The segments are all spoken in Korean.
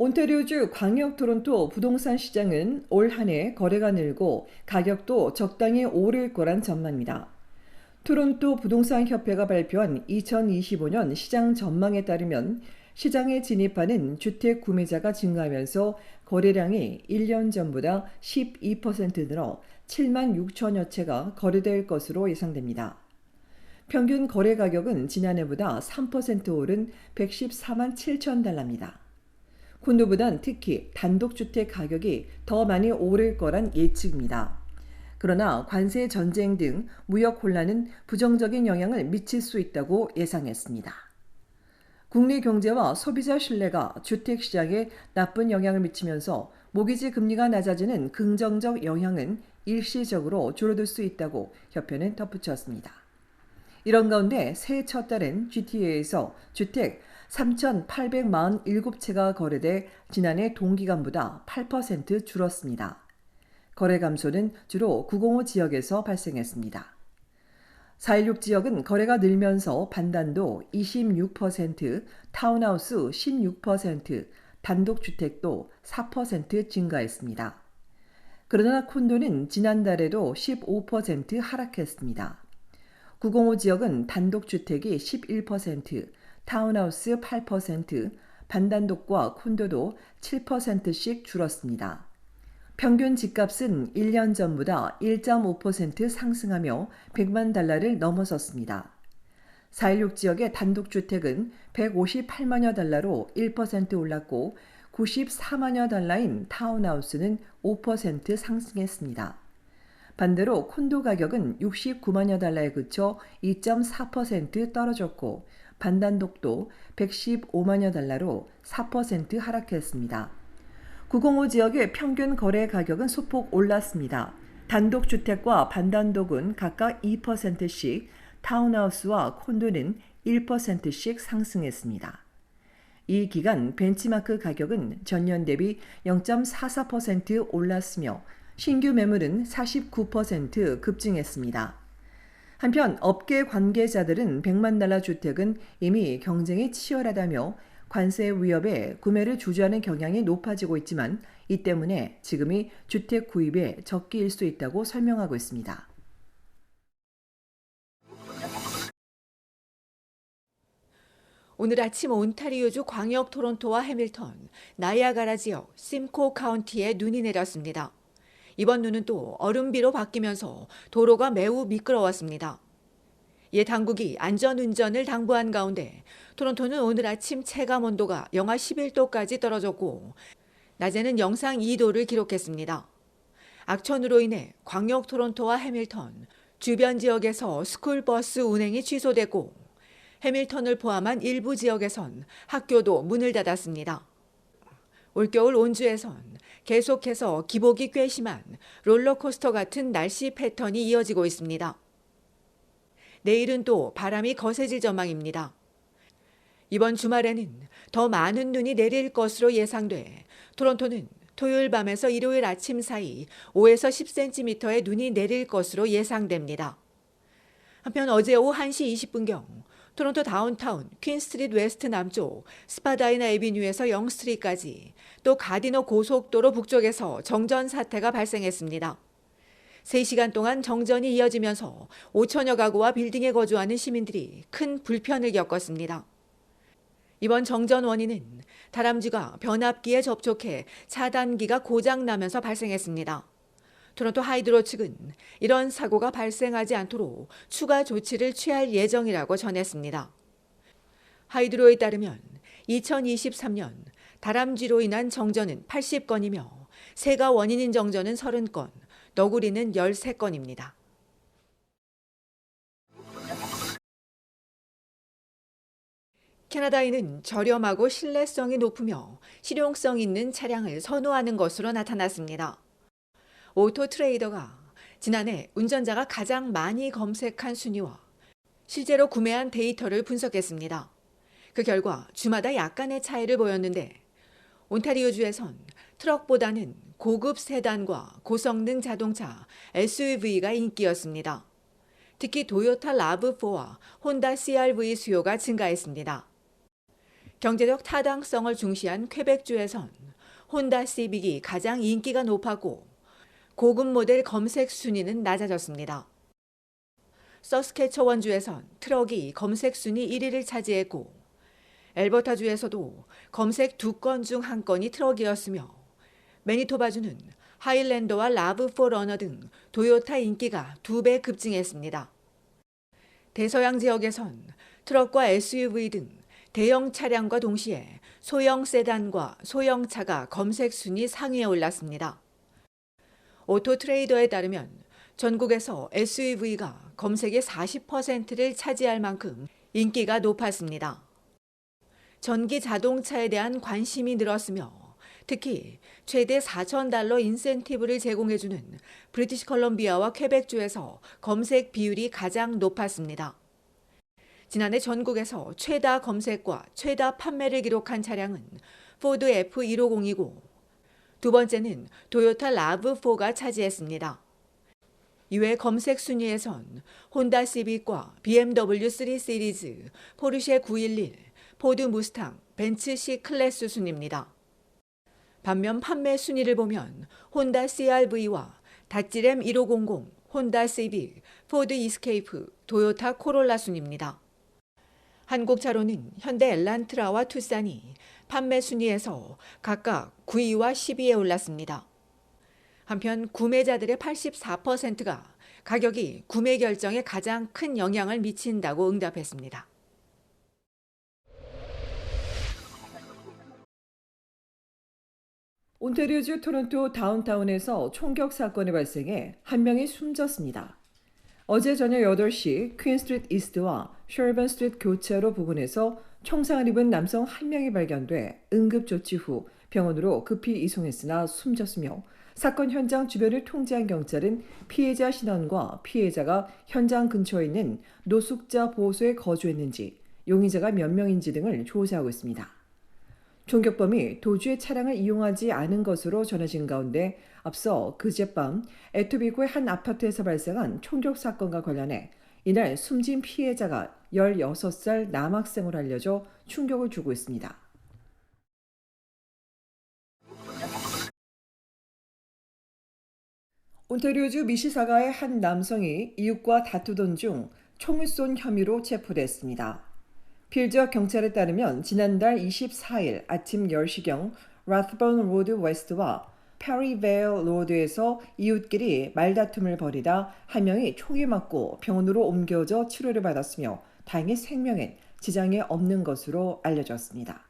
온타리오주 광역 토론토 부동산 시장은 올 한 해 거래가 늘고 가격도 적당히 오를 거란 전망입니다. 토론토 부동산 협회가 발표한 2025년 시장 전망에 따르면 시장에 진입하는 주택 구매자가 증가하면서 거래량이 1년 전보다 12% 늘어 7만 6천여 채가 거래될 것으로 예상됩니다. 평균 거래 가격은 지난해보다 3% 오른 114만 7천 달러입니다. 콘도보단 특히 단독주택 가격이 더 많이 오를 거란 예측입니다. 그러나 관세 전쟁 등 무역 혼란은 부정적인 영향을 미칠 수 있다고 예상했습니다. 국내 경제와 소비자 신뢰가 주택 시장에 나쁜 영향을 미치면서 모기지 금리가 낮아지는 긍정적 영향은 일시적으로 줄어들 수 있다고 협회는 덧붙였습니다. 이런 가운데 새해 첫 달엔 GTA에서 주택 3,847채가 거래돼 지난해 동기간보다 8% 줄었습니다. 거래 감소는 주로 905 지역에서 발생했습니다. 416 지역은 거래가 늘면서 반단도 26%, 타운하우스 16%, 단독주택도 4% 증가했습니다. 그러나 콘도는 지난달에도 15% 하락했습니다. 905 지역은 단독주택이 11%, 타운하우스 8%, 반단독과 콘도도 7%씩 줄었습니다. 평균 집값은 1년 전보다 1.5% 상승하며 100만 달러를 넘어섰습니다. 416 지역의 단독주택은 158만여 달러로 1% 올랐고 94만여 달러인 타운하우스는 5% 상승했습니다. 반대로 콘도 가격은 69만여 달러에 그쳐 2.4% 떨어졌고 반단독도 115만여 달러로 4% 하락했습니다. 905 지역의 평균 거래 가격은 소폭 올랐습니다. 단독주택과 반단독은 각각 2%씩, 타운하우스와 콘도는 1%씩 상승했습니다. 이 기간 벤치마크 가격은 전년 대비 0.44% 올랐으며 신규 매물은 49% 급증했습니다. 한편 업계 관계자들은 100만 달러 주택은 이미 경쟁이 치열하다며 관세 위협에 구매를 주저하는 경향이 높아지고 있지만 이 때문에 지금이 주택 구입의 적기일 수 있다고 설명하고 있습니다. 오늘 아침 온타리오주 광역 토론토와 해밀턴, 나이아가라 지역, 심코 카운티에 눈이 내렸습니다. 이번 눈은 또 얼음비로 바뀌면서 도로가 매우 미끄러웠습니다. 이에 당국이 안전운전을 당부한 가운데 토론토는 오늘 아침 체감 온도가 영하 11도까지 떨어졌고 낮에는 영상 2도를 기록했습니다. 악천후로 인해 광역 토론토와 해밀턴, 주변 지역에서 스쿨버스 운행이 취소됐고 해밀턴을 포함한 일부 지역에선 학교도 문을 닫았습니다. 올겨울 온주에선 계속해서 기복이 꽤 심한 롤러코스터 같은 날씨 패턴이 이어지고 있습니다. 내일은 또 바람이 거세질 전망입니다. 이번 주말에는 더 많은 눈이 내릴 것으로 예상돼 토론토는 토요일 밤에서 일요일 아침 사이 5에서 10cm의 눈이 내릴 것으로 예상됩니다. 한편 어제 오후 1시 20분경 토론토 다운타운 퀸스트리트 웨스트 남쪽 스파다이나 애비뉴에서 영스트리트까지 또 가디너 고속도로 북쪽에서 정전 사태가 발생했습니다. 3시간 동안 정전이 이어지면서 5천여 가구와 빌딩에 거주하는 시민들이 큰 불편을 겪었습니다. 이번 정전 원인은 다람쥐가 변압기에 접촉해 차단기가 고장나면서 발생했습니다. 토론토 하이드로 측은 이런 사고가 발생하지 않도록 추가 조치를 취할 예정이라고 전했습니다. 하이드로에 따르면 2023년 다람쥐로 인한 정전은 80건이며 새가 원인인 정전은 30건, 너구리는 13건입니다. 캐나다인은 저렴하고 신뢰성이 높으며 실용성 있는 차량을 선호하는 것으로 나타났습니다. 오토 트레이더가 지난해 운전자가 가장 많이 검색한 순위와 실제로 구매한 데이터를 분석했습니다. 그 결과 주마다 약간의 차이를 보였는데 온타리오주에선 트럭보다는 고급 세단과 고성능 자동차 SUV가 인기였습니다. 특히 도요타 라브4와 혼다 CR-V 수요가 증가했습니다. 경제적 타당성을 중시한 퀘벡주에선 혼다 시빅이 가장 인기가 높았고 고급 모델 검색 순위는 낮아졌습니다. 서스케처원주에선 트럭이 검색 순위 1위를 차지했고 엘버타주에서도 검색 2건 중 1건이 트럭이었으며 매니토바주는 하일랜더와 라브4러너 등 도요타 인기가 2배 급증했습니다. 대서양 지역에선 트럭과 SUV 등 대형 차량과 동시에 소형 세단과 소형차가 검색 순위 상위에 올랐습니다. 오토트레이더에 따르면 전국에서 SUV가 검색의 40%를 차지할 만큼 인기가 높았습니다. 전기 자동차에 대한 관심이 늘었으며 특히 최대 $4,000 인센티브를 제공해주는 브리티시 컬럼비아와 퀘벡주에서 검색 비율이 가장 높았습니다. 지난해 전국에서 최다 검색과 최다 판매를 기록한 차량은 포드 F150이고 두 번째는 도요타 라브4가 차지했습니다. 이외 검색 순위에선 혼다 시빅과 BMW 3 시리즈, 포르쉐 911, 포드 무스탕, 벤츠 C 클래스 순입니다. 반면 판매 순위를 보면 혼다 CR-V와 다찌램 1500, 혼다 시빅, 포드 이스케이프, 도요타 코롤라 순입니다. 한국차로는 현대 엘란트라와 투싼이 판매 순위에서 각각 9위와 10위에 올랐습니다. 한편 구매자들의 84%가 가격이 구매 결정에 가장 큰 영향을 미친다고 응답했습니다. 온타리오주 토론토 다운타운에서 총격 사건이 발생해 한 명이 숨졌습니다. 어제 저녁 8시 퀸 스트리트 이스트와 셔번 스트리트 교차로 부근에서 총상을 입은 남성 한 명이 발견돼 응급조치 후 병원으로 급히 이송했으나 숨졌으며 사건 현장 주변을 통제한 경찰은 피해자 신원과 피해자가 현장 근처에 있는 노숙자 보호소에 거주했는지 용의자가 몇 명인지 등을 조사하고 있습니다. 총격범이 도주의 차량을 이용하지 않은 것으로 전해진 가운데 앞서 그젯밤 에토비고의 한 아파트에서 발생한 총격 사건과 관련해 이날 숨진 피해자가 16살 남학생으로 알려져 충격을 주고 있습니다. 온타리오주 미시사가의 한 남성이 이웃과 다투던 중 총을 쏜 혐의로 체포됐습니다. 필지역 경찰에 따르면 지난달 24일 아침 10시경 라스본 로드 웨스트와 페리베일 로드에서 이웃끼리 말다툼을 벌이다 한 명이 총에 맞고 병원으로 옮겨져 치료를 받았으며 다행히 생명엔 지장이 없는 것으로 알려졌습니다.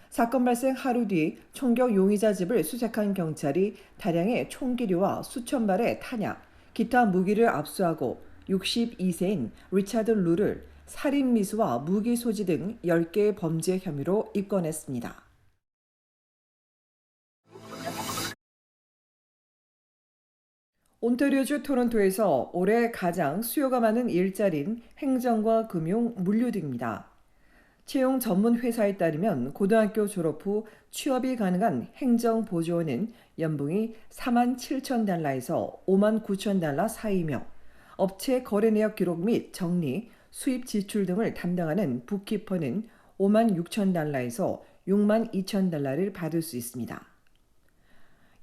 사건 발생 하루 뒤 총격 용의자 집을 수색한 경찰이 다량의 총기류와 수천 발의 탄약, 기타 무기를 압수하고 62세인 리차드 루를 살인 미수와 무기 소지 등 10개의 범죄 혐의로 입건했습니다. 온타리오주 토론토에서 올해 가장 수요가 많은 일자리인 행정과 금융, 물류 등입니다. 채용 전문 회사에 따르면 고등학교 졸업 후 취업이 가능한 행정보조원은 연봉이 $47,000에서 $59,000 사이이며 업체 거래 내역 기록 및 정리, 수입 지출 등을 담당하는 북키퍼는 $56,000에서 $62,000를 받을 수 있습니다.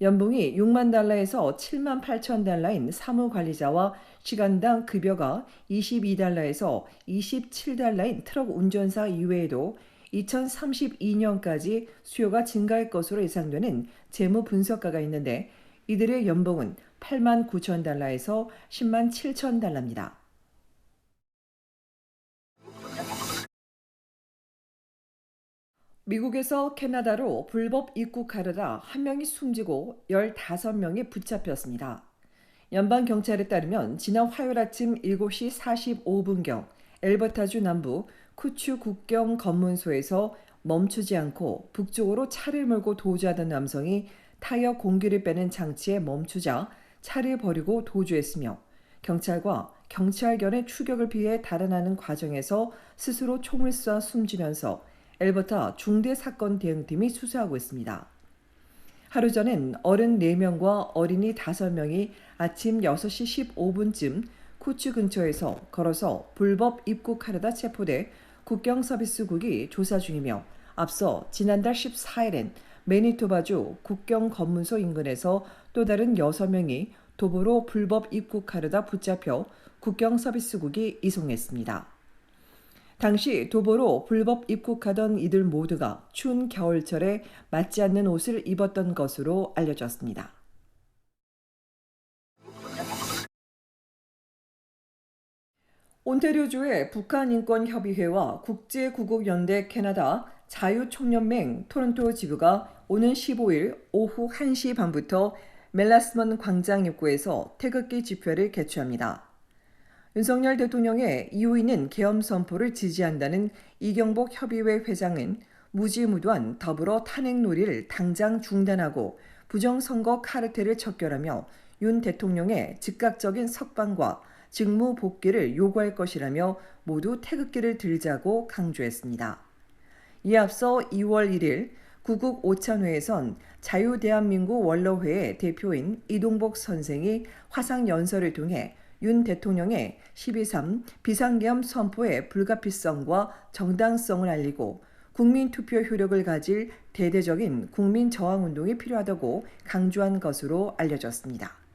연봉이 $60,000에서 $78,000인 사무관리자와 시간당 급여가 $22에서 $27인 트럭 운전사 이외에도 2032년까지 수요가 증가할 것으로 예상되는 재무 분석가가 있는데 이들의 연봉은 $89,000에서 $107,000입니다. 미국에서 캐나다로 불법 입국하려다 한 명이 숨지고 15명이 붙잡혔습니다. 연방경찰에 따르면 지난 화요일 아침 7시 45분경 엘버타주 남부 쿠추 국경 검문소에서 멈추지 않고 북쪽으로 차를 몰고 도주하던 남성이 타이어 공기를 빼는 장치에 멈추자 차를 버리고 도주했으며 경찰과 경찰견의 추격을 피해 달아나는 과정에서 스스로 총을 쏴 숨지면서 엘버타 중대사건 대응팀이 수사하고 있습니다. 하루 전엔 어른 4명과 어린이 5명이 아침 6시 15분쯤 쿠추 근처에서 걸어서 불법 입국하려다 체포돼 국경서비스국이 조사 중이며 앞서 지난달 14일엔 매니토바주 국경 검문소 인근에서 또 다른 6명이 도보로 불법 입국하려다 붙잡혀 국경 서비스국이 이송했습니다. 당시 도보로 불법 입국하던 이들 모두가 추운 겨울철에 맞지 않는 옷을 입었던 것으로 알려졌습니다. 온타리오주의 북한인권협의회와 국제구국연대 캐나다 자유총연맹 토론토 지부가 오는 15일 오후 1시 반부터 멜라스먼 광장 입구에서 태극기 집회를 개최합니다. 윤석열 대통령의 이유 있는 계엄 선포를 지지한다는 이경복 협의회 회장은 무지무도한 더불어 탄핵 놀이를 당장 중단하고 부정선거 카르텔을 척결하며 윤 대통령의 즉각적인 석방과 직무 복귀를 요구할 것이라며 모두 태극기를 들자고 강조했습니다. 이에 앞서 2월 1일 구국 오찬회에선 자유대한민국 원로회의 대표인 이동복 선생이 화상연설을 통해 윤 대통령의 12.3 비상계엄 선포의 불가피성과 정당성을 알리고 국민투표 효력을 가질 대대적인 국민저항운동이 필요하다고 강조한 것으로 알려졌습니다.